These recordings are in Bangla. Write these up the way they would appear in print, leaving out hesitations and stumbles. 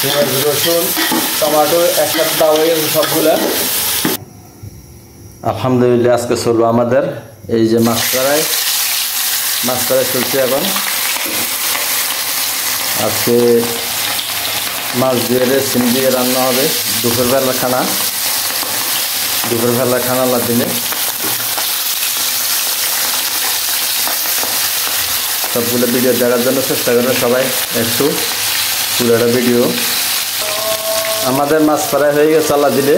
পেঁয়াজ রসুন টমেটো একসাথে দেওয়া হয়ে গেছে সবগুলা। আলহামদুলিল্লাহ আজকে চলবো আমাদের এই যে মাছ ফ্রাই চলছে এখন। আজকে মাছ দিয়ে সিম দিয়ে রান্না হবে দুপুরবেলা খানা আল্লাহ দিলে। সবগুলো ভিডিও দেখার জন্য চেষ্টা করবে সবাই, একটু পুরোটা ভিডিও। আমাদের মাছ ফ্রাই হয়ে গেছে আল্লাহ দিলে,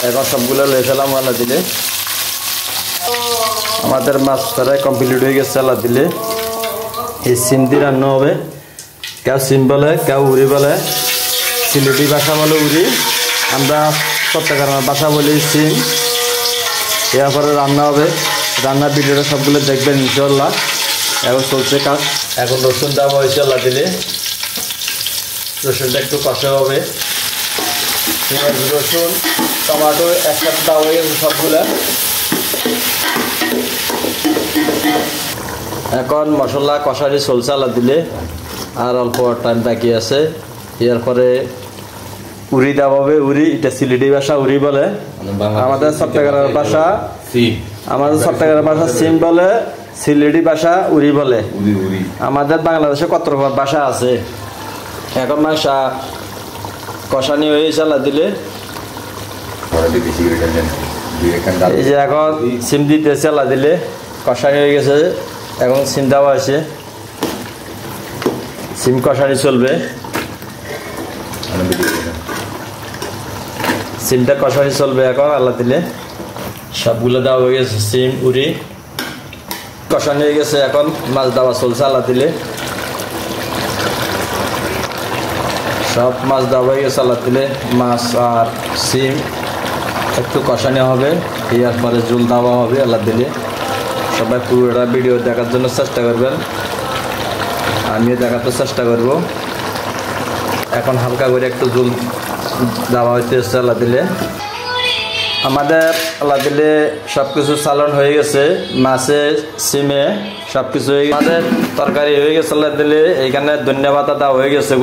এখন সবগুলো লয়ে ফেলাম আল্লাহ দিলে। আমাদের মাছ ফ্রাই কমপ্লিট হয়ে গেছে আল্লাহ দিলে। এই সিম দিয়ে রান্না হবে, কেউ সিম বলে কেউ উড়ি বলে, সিলেটি ভাষা বলে উড়ি, আমরা চট্টগ্রামের ভাষা বলি সিম। এরপরে রান্না হবে, রান্নার ভিডিওটা সবগুলো দেখবেন ইনশাল্লাহ। এখন চলছে কাজ, এখন রসুন দেওয়া হয়েছে আল্লাহ দিলে। রসুনটা একটু কষা হবে, পেঁয়াজ রসুন টমেটো একসাথে দেওয়া হয়ে গেছে সবগুলা। এখন মশলা কষারি চলছে আল্লাহ দিলে, আর অল্প টাইম বাকি আছে। এরপরে উড়ি দেওয়া হবে, উড়ি এটা সিলেটি ভাষা উড়ি বলে, আমাদের চট্টগ্রামের ভাষা সিম বলে, সিলেটি ভাষা উড়ি বলে। আমাদের বাংলাদেশে কত রকম ভাষা আছে। এখন মাংস কষানি হয়ে চালা দিলে, এই যে এখন সিম দিতে চালা দিলে কষানি হয়ে গেছে। এখন সিম দেওয়া হয়েছে, সিম কষানি চলবে, সিমটা কষানি চলবে এখন আল্লাহ দিলে। সবগুলো দেওয়া হয়ে গেছে, সিম উড়ি কষানি হয়ে গেছে। এখন মাছ দেওয়া চলছে আল্লাহ দিলে, সব মাছ দেওয়া হয়ে গেছে আল্লাহ দিলে। মাছ আর সিম একটু কষানি হবে, এরপরে ঝোল দেওয়া হবে আল্লাহ দিলে। সবাই পুরোটা ভিডিও দেখার জন্য চেষ্টা করবেন, আমিও দেখাতে চেষ্টা করব। এখন হালকা করে একটু ঝোল দেওয়া হইতেছে আল্লাহ দিলে। আমাদের আল্লাহ দিলে সব কিছু চালন হয়ে গেছে, মাছে সিমে সব কিছু হয়ে গেছে। আমাদের তরকারি হয়ে গেছে আল্লাহ দিলে। এইখানে ধন্যবাদ দেওয়া হয়ে গেছে,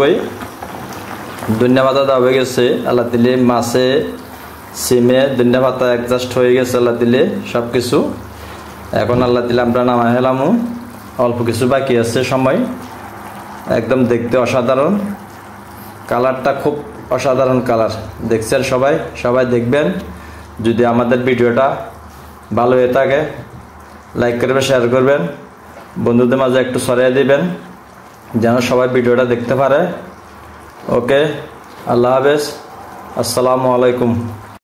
ধন্যবাদ দেওয়া হয়ে গেছে আল্লাহ দিলে। মাছে সিমে ধন্যবাদ অ্যাডজাস্ট হয়ে গেছে আল্লাহ দিলে সব কিছু। এখন আল্লাহ দিলে আমরা নামাই হেলামু, অল্প কিছু বাকি আছে সময়। একদম দেখতে অসাধারণ, কালারটা খুব অসাধারণ কালার দেখছেন সবাই দেখবেন। যদি আমাদের ভিডিওটা ভালো হয়ে থাকে লাইক করবেন, শেয়ার করবেন, বন্ধুদের মাঝে একটু ছড়িয়ে দিবেন যেন সবাই ভিডিওটা দেখতে পারে। ওকে, আল্লাহ হাফেজ, আসসালামু আলাইকুম।